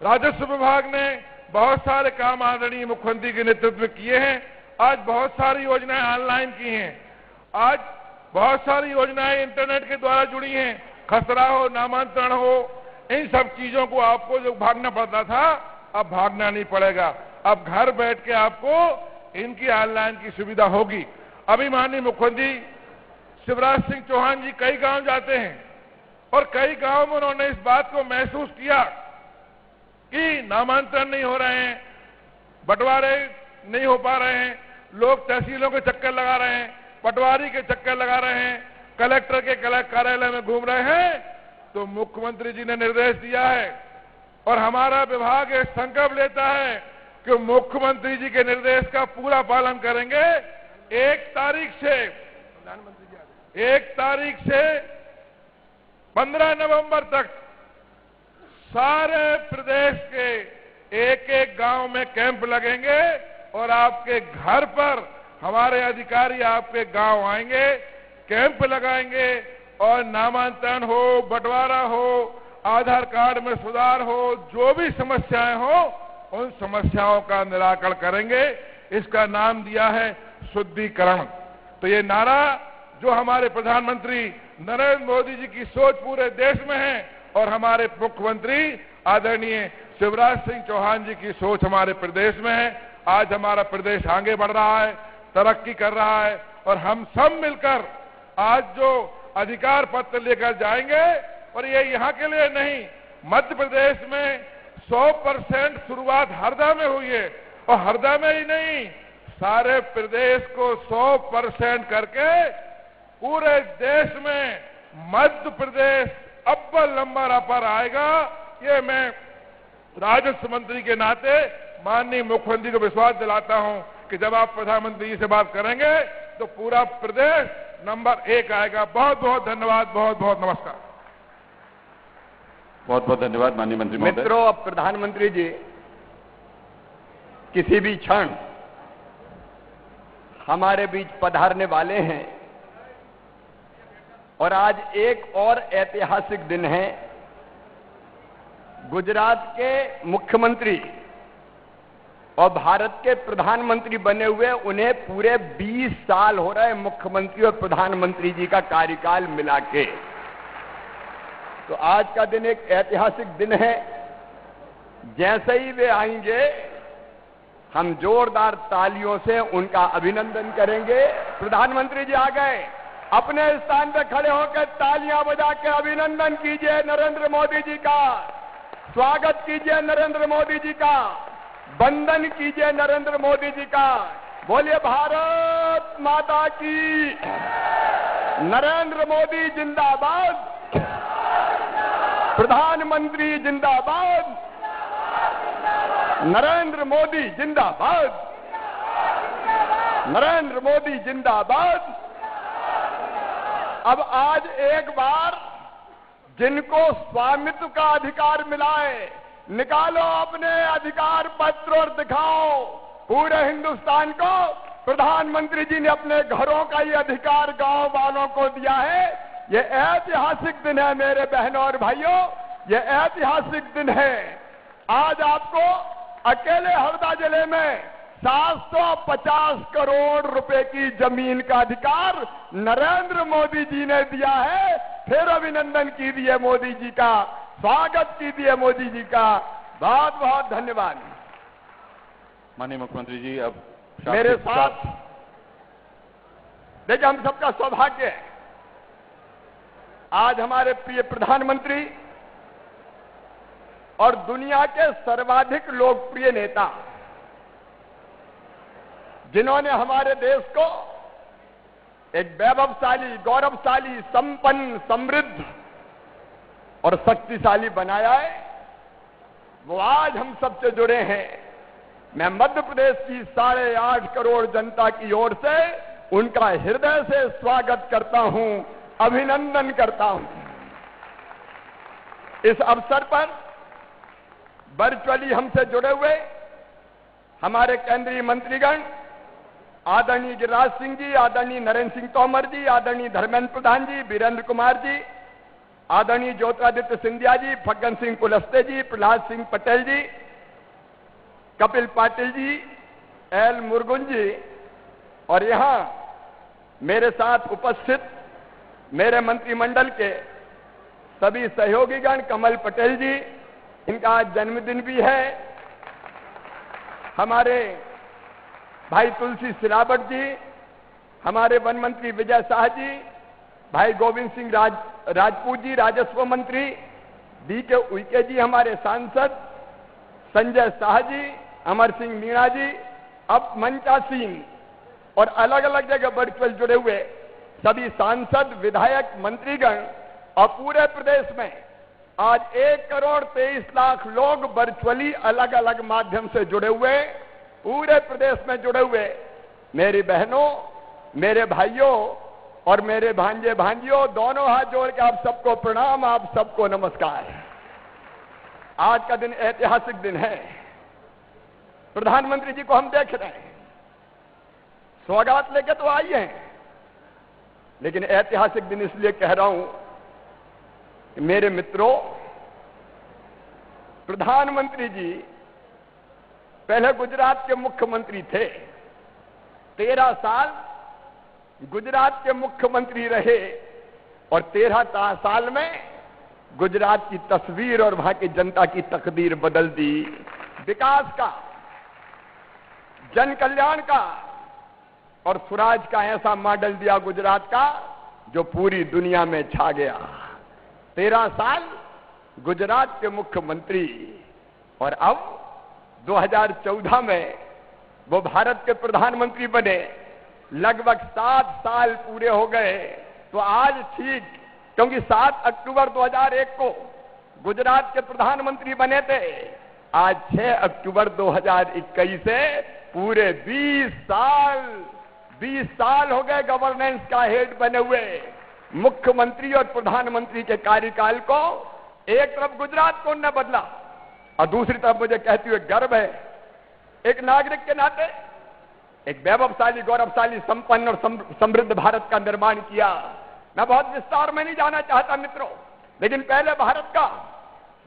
राजस्व विभाग ने बहुत सारे काम आदरणीय मुख्यमंत्री के नेतृत्व में किए हैं। आज बहुत सारी योजनाएं ऑनलाइन की हैं। आज बहुत सारी योजनाएं इंटरनेट के द्वारा जुड़ी हैं। खसरा हो, नामांतरण हो, इन सब चीजों को आपको जो भागना पड़ता था, अब भागना नहीं पड़ेगा। अब घर बैठ के आपको इनकी ऑनलाइन की सुविधा होगी। अभी माननीय मुख्यमंत्री शिवराज सिंह चौहान जी कई गांव जाते हैं और कई गांव में उन्होंने इस बात को महसूस किया कि नामांतरण नहीं हो रहे हैं, बंटवारे नहीं हो पा रहे हैं, लोग तहसीलों के चक्कर लगा रहे हैं, पटवारी के चक्कर लगा रहे हैं, कलेक्टर के कार्यालय में घूम रहे हैं। तो मुख्यमंत्री जी ने निर्देश दिया है और हमारा विभाग एक संकल्प लेता है कि मुख्यमंत्री जी के निर्देश का पूरा पालन करेंगे। 1 तारीख से 15 नवंबर तक सारे प्रदेश के एक-एक गांव में कैंप लगेंगे और आपके घर पर हमारे अधिकारी आपके गांव आएंगे, कैंप लगाएंगे और नामांतरण हो, बंटवारा हो, आधार कार्ड में सुधार हो, जो भी समस्याएं हो, उन समस्याओं का निराकरण करेंगे। इसका नाम दिया है शुद्धिकरण। तो ये नारा जो हमारे प्रधानमंत्री नरेंद्र मोदी जी की सोच पूरे देश में है और हमारे मुख्यमंत्री आदरणीय शिवराज सिंह चौहान जी की सोच हमारे प्रदेश में है। आज हमारा प्रदेश आगे बढ़ रहा है, तरक्की कर रहा है और हम सब मिलकर आज जो अधिकार पत्र लेकर जाएंगे, और ये यहाँ के लिए नहीं, मध्य प्रदेश में 100% शुरुआत हरदा में हुई है और हरदा में ही नहीं, सारे प्रदेश को 100% करके पूरे देश में मध्य प्रदेश अव्वल नंबर पर आएगा। ये मैं राजस्व मंत्री के नाते माननीय मुख्यमंत्री को विश्वास दिलाता हूं कि जब आप प्रधानमंत्री जी से बात करेंगे तो पूरा प्रदेश नंबर 1 आएगा। बहुत बहुत धन्यवाद, बहुत बहुत नमस्कार। बहुत बहुत धन्यवाद माननीय मंत्री महोदय। मित्रों, अब प्रधानमंत्री जी किसी भी क्षण हमारे बीच पधारने वाले हैं और आज एक और ऐतिहासिक दिन है। गुजरात के मुख्यमंत्री और भारत के प्रधानमंत्री बने हुए उन्हें पूरे 20 साल हो रहे मुख्यमंत्री और प्रधानमंत्री जी का कार्यकाल मिला के। तो आज का दिन एक ऐतिहासिक दिन है। जैसे ही वे आएंगे हम जोरदार तालियों से उनका अभिनंदन करेंगे। प्रधानमंत्री जी आ गए, अपने स्थान पर खड़े होकर तालियां बजा के अभिनंदन कीजिए नरेंद्र मोदी जी का, स्वागत कीजिए नरेंद्र मोदी जी का, वंदन कीजिए नरेंद्र मोदी जी का। बोलिए भारत माता की। नरेंद्र मोदी जिंदाबाद, प्रधानमंत्री जिंदाबाद, नरेंद्र मोदी जिंदाबाद, नरेंद्र मोदी जिंदाबाद। अब आज एक बार जिनको स्वामित्व का अधिकार मिला है, निकालो अपने अधिकार पत्र और दिखाओ पूरे हिंदुस्तान को। प्रधानमंत्री जी ने अपने घरों का ये अधिकार गांव वालों को दिया है। ये ऐतिहासिक दिन है मेरे बहनों और भाइयों, ये ऐतिहासिक दिन है। आज आपको अकेले हरदा जिले में 750 करोड़ रुपए की जमीन का अधिकार नरेंद्र मोदी जी ने दिया है। फिर अभिनंदन कीजिए मोदी जी का, स्वागत कीजिए मोदी जी का। बहुत बहुत धन्यवाद। माननीय मुख्यमंत्री जी, अब मेरे साथ देखिए, हम सबका सौभाग्य है आज हमारे प्रिय प्रधानमंत्री और दुनिया के सर्वाधिक लोकप्रिय नेता, जिन्होंने हमारे देश को एक वैभवशाली, गौरवशाली, संपन्न, समृद्ध और शक्तिशाली बनाया है, वो आज हम सबसे जुड़े हैं। मैं मध्य प्रदेश की 8.5 करोड़ जनता की ओर से उनका हृदय से स्वागत करता हूं, अभिनंदन करता हूं। इस अवसर पर वर्चुअली हमसे जुड़े हुए हमारे केंद्रीय मंत्रीगण आदरणीय गिरिराज सिंह जी, आदरणीय नरेंद्र सिंह तोमर जी, आदरणीय धर्मेंद्र प्रधान जी, वीरेंद्र कुमार जी, आदरणीय ज्योतिरादित्य सिंधिया जी, फग्गन सिंह कुलस्ते जी, प्रहलाद सिंह पटेल जी, कपिल पाटिल जी, एल मुरुगन जी, और यहां मेरे साथ उपस्थित मेरे मंत्रिमंडल के सभी सहयोगीगण, कमल पटेल जी, इनका आज जन्मदिन भी है, हमारे भाई तुलसी सिलावट जी, हमारे वन मंत्री विजय शाह जी, भाई गोविंद सिंह राजपूत जी राजस्व मंत्री, DK उइके जी हमारे सांसद, संजय शाह जी, अमर सिंह मीणा जी, अब मंचासीन और अलग अलग जगह वर्चुअल जुड़े हुए सभी सांसद, विधायक, मंत्रीगण और पूरे प्रदेश में आज 1,23,00,000 लोग वर्चुअली अलग अलग माध्यम से जुड़े हुए, पूरे प्रदेश में जुड़े हुए मेरी बहनों, मेरे भाइयों और मेरे भांजे भांजियों, दोनों हाथ जोड़ के आप सबको प्रणाम, आप सबको नमस्कार। आज का दिन ऐतिहासिक दिन है। प्रधानमंत्री जी को हम देख रहे हैं, सौगात लेके तो आई हैं, लेकिन ऐतिहासिक दिन इसलिए कह रहा हूं कि मेरे मित्रों, प्रधानमंत्री जी पहले गुजरात के मुख्यमंत्री थे, 13 साल गुजरात के मुख्यमंत्री रहे और 13 साल में गुजरात की तस्वीर और वहां की जनता की तकदीर बदल दी। विकास का, जन कल्याण का और स्वराज का ऐसा मॉडल दिया गुजरात का जो पूरी दुनिया में छा गया। 13 साल गुजरात के मुख्यमंत्री और अब 2014 में वो भारत के प्रधानमंत्री बने, लगभग 7 साल पूरे हो गए। तो आज ठीक, क्योंकि 7 अक्टूबर 2001 को गुजरात के प्रधानमंत्री बने थे, आज 6 अक्टूबर 2021 से पूरे 20 साल हो गए गवर्नेंस का हेड बने हुए। मुख्यमंत्री और प्रधानमंत्री के कार्यकाल को एक तरफ गुजरात को न बदला और दूसरी तरफ मुझे कहते हुए गर्व है, एक नागरिक के नाते एक वैभवशाली, गौरवशाली, संपन्न और समृद्ध भारत का निर्माण किया। मैं बहुत विस्तार में नहीं जाना चाहता मित्रों, लेकिन पहले भारत का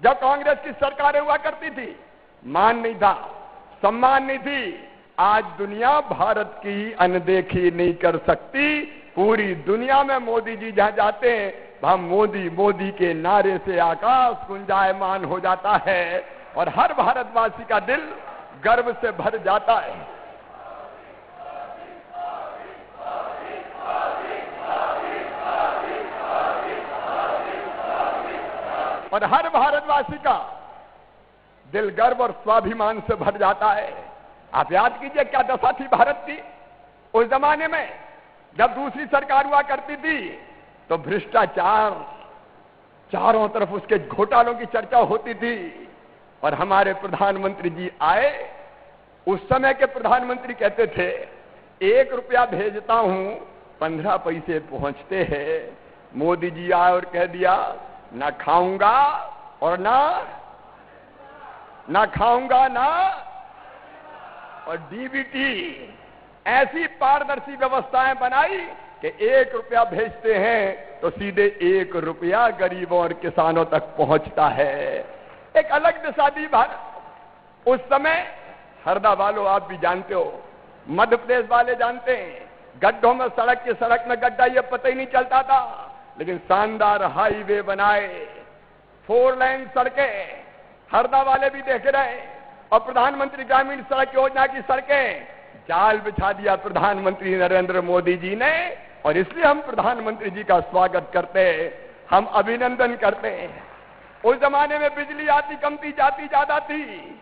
जब कांग्रेस की सरकारें हुआ करती थी, मान नहीं था, सम्मान नहीं थी। आज दुनिया भारत की अनदेखी नहीं कर सकती। पूरी दुनिया में मोदी जी जहां जाते हैं, वहां मोदी मोदी के नारे से आकाश गुंजायमान हो जाता है और हर भारतवासी का दिल गर्व से भर जाता है। और हर भारतवासी का दिल गर्व और स्वाभिमान से भर जाता है। आप याद कीजिए क्या दशा थी भारत की उस जमाने में, जब दूसरी सरकार हुआ करती थी तो भ्रष्टाचार, चारों तरफ उसके घोटालों की चर्चा होती थी। और हमारे प्रधानमंत्री जी आए, उस समय के प्रधानमंत्री कहते थे 1 रुपया भेजता हूं 15 पैसे पहुंचते हैं। मोदी जी आए और कह दिया ना खाऊंगा और ना खाऊंगा ना, और डीबीटी ऐसी पारदर्शी व्यवस्थाएं बनाई कि 1 रुपया भेजते हैं तो सीधे 1 रुपया गरीबों और किसानों तक पहुंचता है। एक अलग दिशा दी भारत। उस समय हरदा वालों आप भी जानते हो, मध्य प्रदेश वाले जानते हैं, गड्ढों में सड़क में गड्ढा ये पता ही नहीं चलता था, लेकिन शानदार हाईवे बनाए, 4 लेन सड़कें, हरदा वाले भी देख रहे। और प्रधानमंत्री ग्रामीण सड़क योजना की सड़कें जाल बिछा दिया प्रधानमंत्री नरेंद्र मोदी जी ने। और इसलिए हम प्रधानमंत्री जी का स्वागत करते हैं, हम अभिनंदन करते हैं। उस जमाने में बिजली आती कम थी, जाती ज्यादा थी,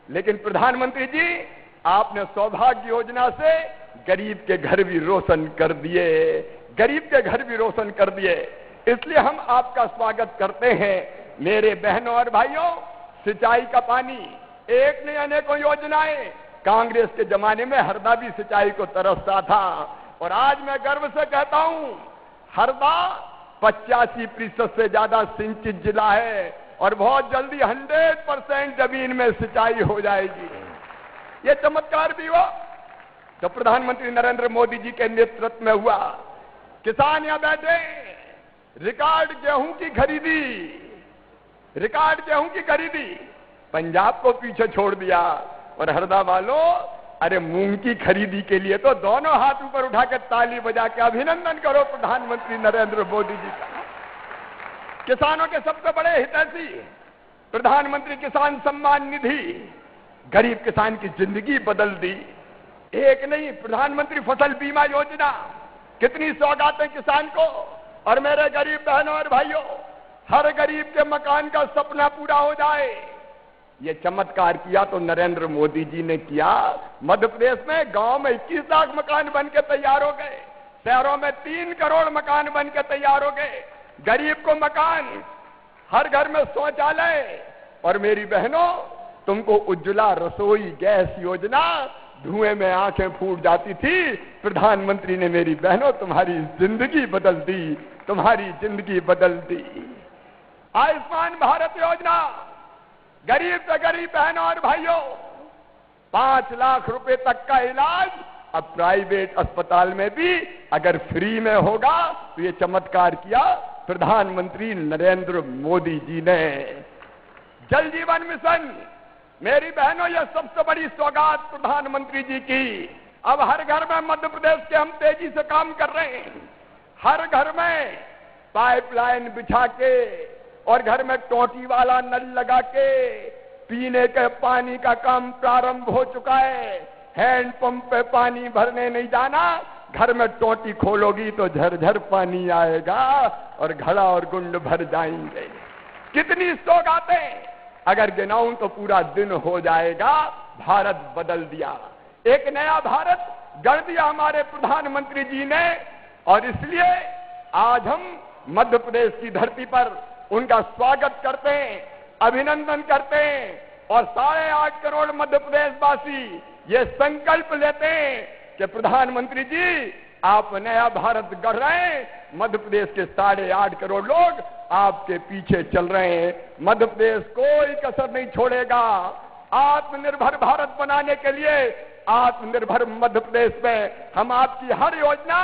लेकिन प्रधानमंत्री जी आपने सौभाग्य योजना से गरीब के घर भी रोशन कर दिए, गरीब के घर भी रोशन कर दिए। इसलिए हम आपका स्वागत करते हैं। मेरे बहनों और भाइयों, सिंचाई का पानी, एक नहीं अनेकों योजनाएं। कांग्रेस के जमाने में हरदा भी सिंचाई को तरसता था, और आज मैं गर्व से कहता हूं हरदा 85% से ज्यादा सिंचित जिला है और बहुत जल्दी 100% जमीन में सिंचाई हो जाएगी। ये चमत्कार भी हुआ तो प्रधानमंत्री नरेंद्र मोदी जी के नेतृत्व में हुआ। किसान यहां बैठे, रिकॉर्ड गेहूं की खरीदी, रिकॉर्ड गेहूं की खरीदी, पंजाब को पीछे छोड़ दिया। और हरदा वालों, अरे मूंग की खरीदी के लिए तो दोनों हाथ ऊपर उठा के ताली बजा के अभिनंदन करो प्रधानमंत्री नरेंद्र मोदी जी का। किसानों के सबसे बड़े हितैषी प्रधानमंत्री किसान सम्मान निधि, गरीब किसान की जिंदगी बदल दी। एक नहीं, प्रधानमंत्री फसल बीमा योजना, कितनी सौगातें किसान को। और मेरे गरीब बहनों और भाइयों, हर गरीब के मकान का सपना पूरा हो जाए। ये चमत्कार किया तो नरेंद्र मोदी जी ने किया। मध्य प्रदेश में गांव में 21 लाख मकान बन के तैयार हो गए, शहरों में 3 करोड़ मकान बन के तैयार हो गए। गरीब को मकान, हर घर में शौचालय। और मेरी बहनों, तुमको उज्ज्वला रसोई गैस योजना, धुएं में आंखें फूट जाती थी, प्रधानमंत्री ने मेरी बहनों तुम्हारी जिंदगी बदल दी, तुम्हारी जिंदगी बदल दी। आयुष्मान भारत योजना, गरीब से गरीब बहनों और भाइयों, 5 लाख रुपए तक का इलाज अब प्राइवेट अस्पताल में भी अगर फ्री में होगा तो ये चमत्कार किया प्रधानमंत्री नरेंद्र मोदी जी ने। जल जीवन मिशन, मेरी बहनों, यह सबसे बड़ी सौगात प्रधानमंत्री जी की। अब हर घर में मध्य प्रदेश के हम तेजी से काम कर रहे हैं। हर घर में पाइपलाइन बिछा के और घर में टोटी वाला नल लगा के पीने के पानी का काम प्रारंभ हो चुका है। हैंडपंप पे पानी भरने नहीं जाना, घर में टोटी खोलोगी तो झरझर पानी आएगा और घड़ा और गुंड भर जाएंगे। कितनी सौगातें, अगर गिनाऊं तो पूरा दिन हो जाएगा। भारत बदल दिया, एक नया भारत गढ़ दिया हमारे प्रधानमंत्री जी ने। और इसलिए आज हम मध्य प्रदेश की धरती पर उनका स्वागत करते हैं, अभिनंदन करते हैं। और 8.5 करोड़ मध्य प्रदेश वासी ये संकल्प लेते हैं कि प्रधानमंत्री जी, आप नया भारत गढ़ रहे हैं। मध्य प्रदेश के 8.5 करोड़ लोग आपके पीछे चल रहे हैं। मध्य प्रदेश कोई कसर नहीं छोड़ेगा। आत्मनिर्भर भारत बनाने के लिए आत्मनिर्भर मध्य प्रदेश में हम आपकी हर योजना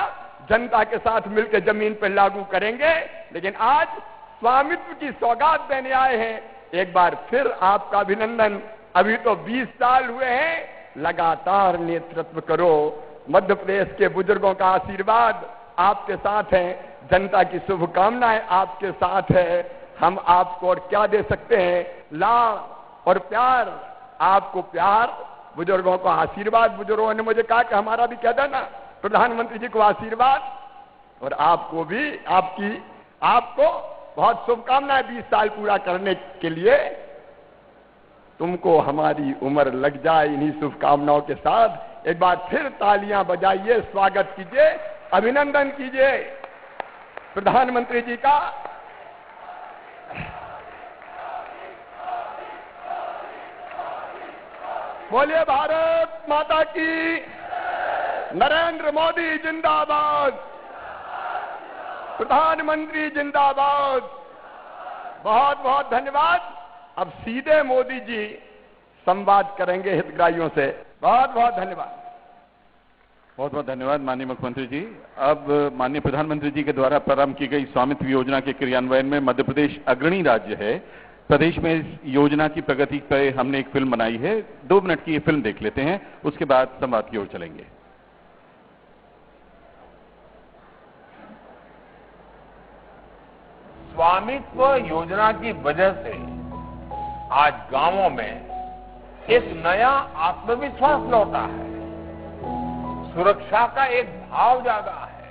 जनता के साथ मिलकर जमीन पर लागू करेंगे। लेकिन आज स्वामित्व की सौगात देने आए हैं। एक बार फिर आपका अभिनंदन। अभी तो 20 साल हुए हैं, लगातार नेतृत्व करो। मध्य प्रदेश के बुजुर्गों का आशीर्वाद आपके साथ है, जनता की शुभकामनाएं आपके साथ है। हम आपको और क्या दे सकते हैं? लाड और प्यार, आपको प्यार, बुजुर्गों को आशीर्वाद। बुजुर्गों ने मुझे कहा कि हमारा भी कह देना प्रधानमंत्री जी को आशीर्वाद। और आपको भी, आपको बहुत शुभकामनाएं 20 साल पूरा करने के लिए। तुमको हमारी उम्र लग जाए इन्हीं शुभकामनाओं के साथ। एक बार फिर तालियां बजाइए, स्वागत कीजिए, अभिनंदन कीजिए प्रधानमंत्री जी का। बोलिए भारत माता की। नरेंद्र मोदी जिंदाबाद, प्रधानमंत्री जिंदाबाद। बहुत बहुत धन्यवाद। अब सीधे मोदी जी संवाद करेंगे हितग्राहियों से। बहुत बहुत धन्यवाद। बहुत बहुत धन्यवाद माननीय मुख्यमंत्री जी। अब माननीय प्रधानमंत्री जी के द्वारा प्रारंभ की गई स्वामित्व योजना के क्रियान्वयन में मध्य प्रदेश अग्रणी राज्य है। प्रदेश में इस योजना की प्रगति पर हमने एक फिल्म बनाई है। 2 मिनट की ये फिल्म देख लेते हैं, उसके बाद संवाद की ओर चलेंगे। स्वामित्व योजना की वजह से आज गांवों में एक नया आत्मविश्वास लौटा है, सुरक्षा का एक भाव जागा है।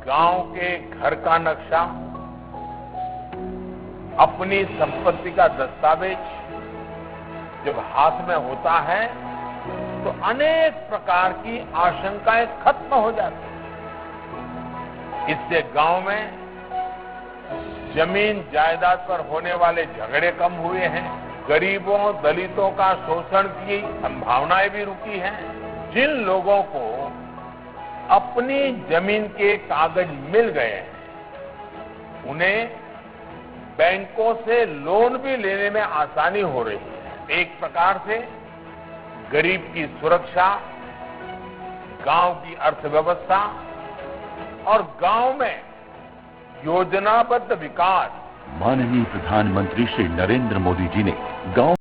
गांव के घर का नक्शा, अपनी संपत्ति का दस्तावेज जब हाथ में होता है तो अनेक प्रकार की आशंकाएं खत्म हो जाती हैं। इससे गांव में जमीन जायदाद पर होने वाले झगड़े कम हुए हैं। गरीबों दलितों का शोषण की संभावनाएं भी रुकी हैं। जिन लोगों को अपनी जमीन के कागज मिल गए हैं, उन्हें बैंकों से लोन भी लेने में आसानी हो रही है। एक प्रकार से गरीब की सुरक्षा, गांव की अर्थव्यवस्था और गांव में योजनाबद्ध विकास। माननीय प्रधानमंत्री श्री नरेंद्र मोदी जी ने गांव